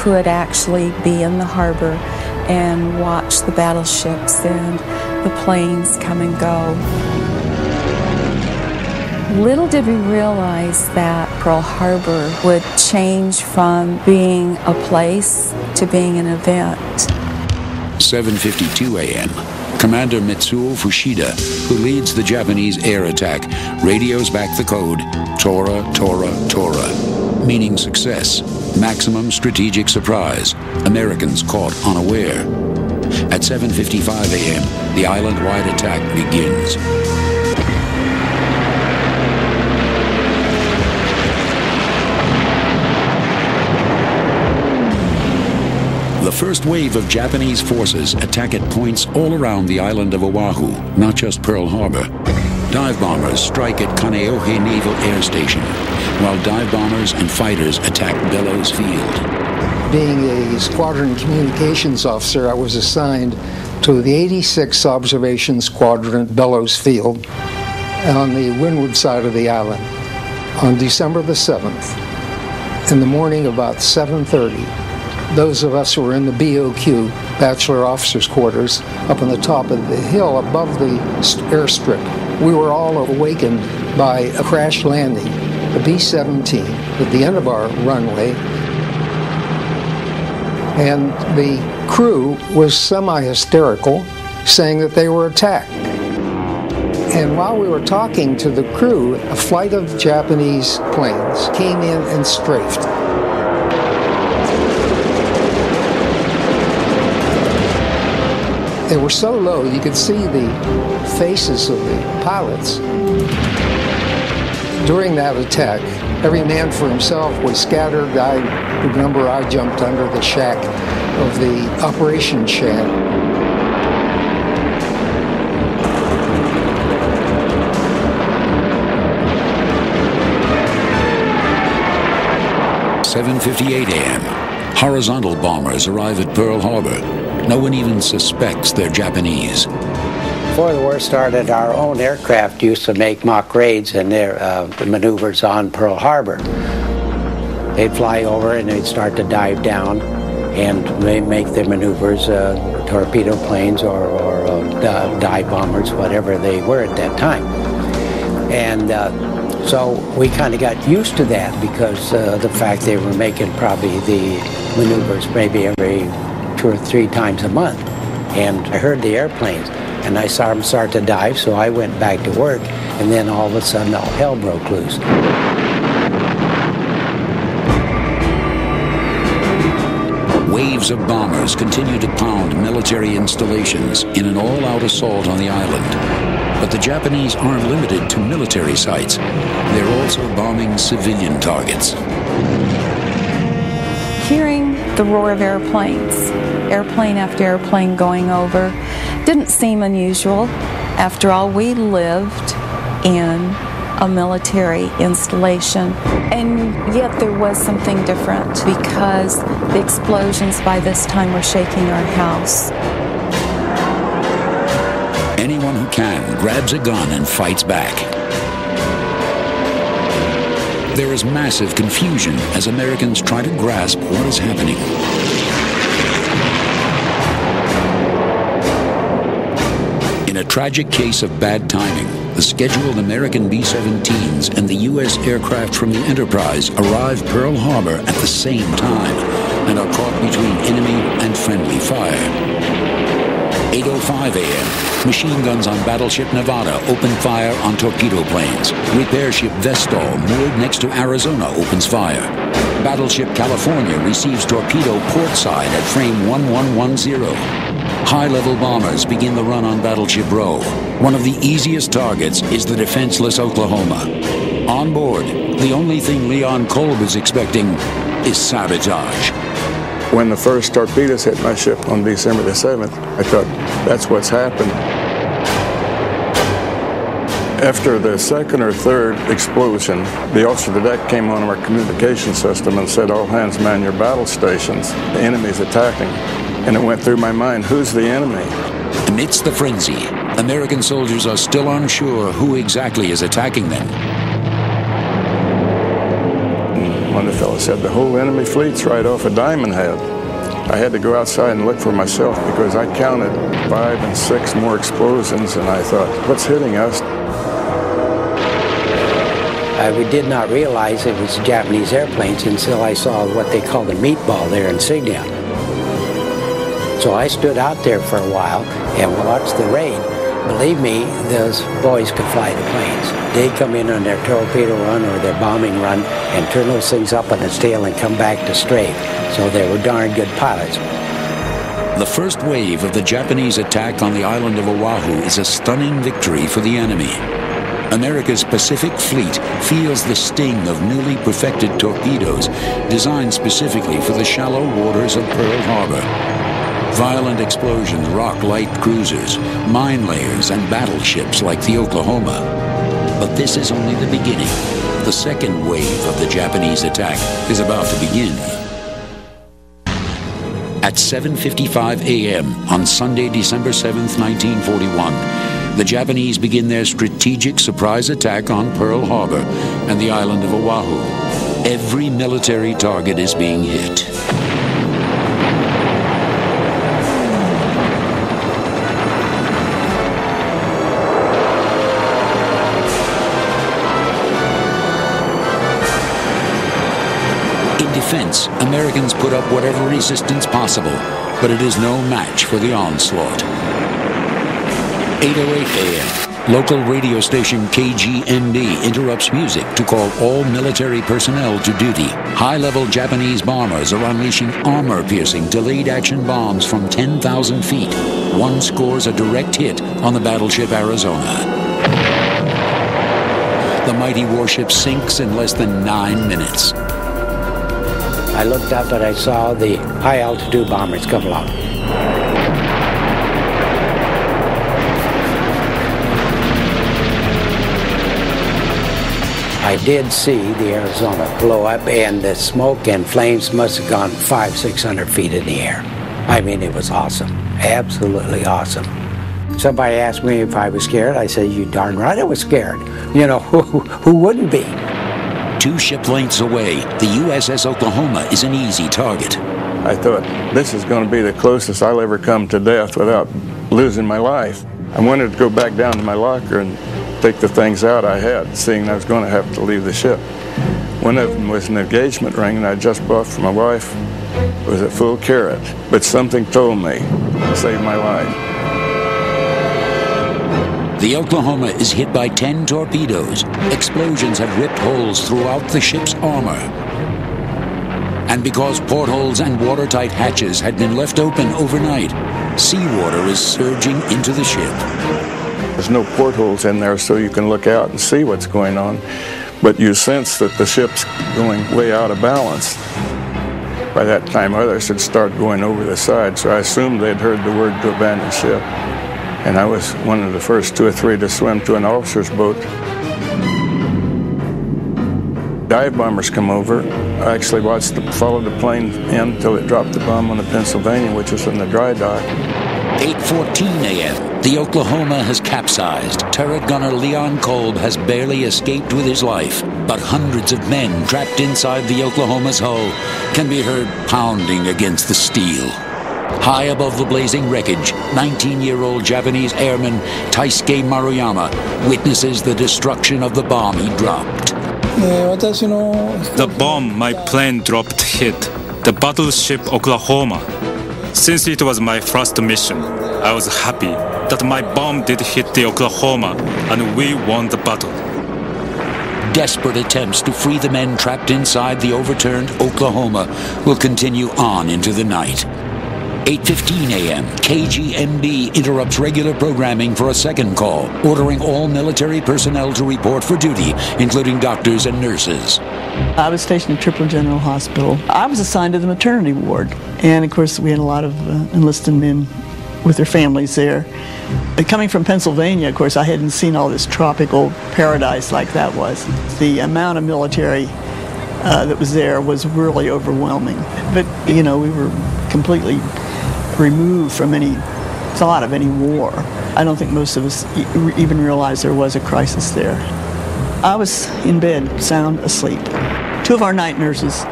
could actually be in the harbor and watch the battleships and the planes come and go. Little did we realize that Pearl Harbor would change from being a place to being an event. 7:52 a.m. Commander Mitsuo Fushida, who leads the Japanese air attack, radios back the code, Tora, Tora, Tora, meaning success, maximum strategic surprise, Americans caught unaware. At 7:55 a.m., the island-wide attack begins. The first wave of Japanese forces attack at points all around the island of Oahu, not just Pearl Harbor. Dive bombers strike at Kaneohe Naval Air Station, while dive bombers and fighters attack Bellows Field. Being a squadron communications officer, I was assigned to the 86th Observation Squadron at Bellows Field on the windward side of the island. On December the 7th, in the morning about 7:30, those of us who were in the BOQ, Bachelor Officers' Quarters, up on the top of the hill above the airstrip, we were all awakened by a crash landing, the B-17, at the end of our runway. And the crew was semi-hysterical, saying that they were attacked. And while we were talking to the crew, a flight of Japanese planes came in and strafed. They were so low you could see the faces of the pilots. During that attack, every man for himself was scattered. I remember I jumped under the shack of the operation shack. "7:58 a.m. Horizontal bombers arrive at Pearl Harbor. No one even suspects they're Japanese. Before the war started, our own aircraft used to make mock raids and their maneuvers on Pearl Harbor. They'd fly over and they'd start to dive down and make their maneuvers, torpedo planes or dive bombers, whatever they were at that time. And so we kind of got used to that because the fact they were making probably the maneuvers maybe every 2 or 3 times a month. And I heard the airplanes and I saw them start to dive, so I went back to work, and then all of a sudden all hell broke loose. Waves of bombers continue to pound military installations in an all-out assault on the island. But the Japanese aren't limited to military sites. They're also bombing civilian targets. Hearing the roar of airplanes, airplane after airplane going over, didn't seem unusual. After all, we lived in a military installation. And yet there was something different because the explosions by this time were shaking our house. Anyone who can grabs a gun and fights back. There is massive confusion as Americans try to grasp what is happening. In a tragic case of bad timing, the scheduled American B-17s and the U.S. aircraft from the Enterprise arrive Pearl Harbor at the same time and are caught between enemy and friendly fire. 8:05 a.m. Machine guns on Battleship Nevada open fire on torpedo planes. Repair ship Vestal, moored next to Arizona, opens fire. Battleship California receives torpedo portside at frame 1110. High-level bombers begin the run on Battleship Row. One of the easiest targets is the defenseless Oklahoma. On board, the only thing Leon Kolb is expecting is sabotage. When the first torpedoes hit my ship on December the 7th, I thought, that's what's happened. After the second or third explosion, the officer of the deck came on our communication system and said, all hands man your battle stations. The enemy's attacking. And it went through my mind, who's the enemy? Amidst the frenzy, American soldiers are still unsure who exactly is attacking them. one of the fellows said, the whole enemy fleet's right off of Diamond Head. I had to go outside and look for myself because I counted 5 and 6 more explosions, and I thought, what's hitting us? We did not realize it was Japanese airplanes until I saw what they call the meatball, their insignia. So I stood out there for a while and watched the raid. Believe me, those boys could fly the planes. They'd come in on their torpedo run or their bombing run and turn those things up on its tail and come back to strafe. So they were darn good pilots. The first wave of the Japanese attack on the island of Oahu is a stunning victory for the enemy. America's Pacific Fleet feels the sting of newly perfected torpedoes designed specifically for the shallow waters of Pearl Harbor. Violent explosions rock light cruisers, mine layers, and battleships like the Oklahoma. But this is only the beginning. The second wave of the Japanese attack is about to begin. At 7:55 a.m. on Sunday, December 7th, 1941, the Japanese begin their strategic surprise attack on Pearl Harbor and the island of Oahu. Every military target is being hit. Defense, Americans put up whatever resistance possible, but it is no match for the onslaught. 8:08 a.m. Local radio station KGMB interrupts music to call all military personnel to duty. High-level Japanese bombers are unleashing armor-piercing delayed-action bombs from 10,000 feet. One scores a direct hit on the battleship Arizona. The mighty warship sinks in less than 9 minutes. I looked up and I saw the high-altitude bombers come along. I did see the Arizona blow up, and the smoke and flames must have gone 500-600 feet in the air. I mean, it was awesome. Absolutely awesome. Somebody asked me if I was scared. I said, you darn right I was scared. You know, who wouldn't be? 2 ship lengths away, the USS Oklahoma is an easy target. I thought, this is going to be the closest I'll ever come to death without losing my life. I wanted to go back down to my locker and take the things out I had, seeing I was going to have to leave the ship. One of them was an engagement ring, and I just bought for my wife. It was at full carat, but something told me to save my life. The Oklahoma is hit by 10 torpedoes. Explosions have ripped holes throughout the ship's armor. And because portholes and watertight hatches had been left open overnight, seawater is surging into the ship. There's no portholes in there so you can look out and see what's going on, but you sense that the ship's going way out of balance. By that time, others had started going over the side, so I assumed they'd heard the word to abandon ship. And I was one of the first 2 or 3 to swim to an officer's boat. Dive bombers come over. I actually followed the plane in until it dropped the bomb on the Pennsylvania, which was in the dry dock. 8:14 a.m. The Oklahoma has capsized. Turret gunner Leon Kolb has barely escaped with his life, but hundreds of men trapped inside the Oklahoma's hull can be heard pounding against the steel. High above the blazing wreckage, 19-year-old Japanese airman Taisuke Maruyama witnesses the destruction of the bomb he dropped. The bomb my plane dropped hit the battleship Oklahoma. Since it was my first mission, I was happy that my bomb did hit the Oklahoma and we won the battle. Desperate attempts to free the men trapped inside the overturned Oklahoma will continue on into the night. 8:15 a.m., KGMB interrupts regular programming for a second call, ordering all military personnel to report for duty, including doctors and nurses. I was stationed at Tripler General Hospital. I was assigned to the maternity ward, and of course we had a lot of enlisted men with their families there. But coming from Pennsylvania, of course, I hadn't seen all this tropical paradise like that was. The amount of military that was there was really overwhelming. But, you know, we were completely removed from any thought of any war. I don't think most of us even realized there was a crisis there. I was in bed, sound asleep. Two of our night nurses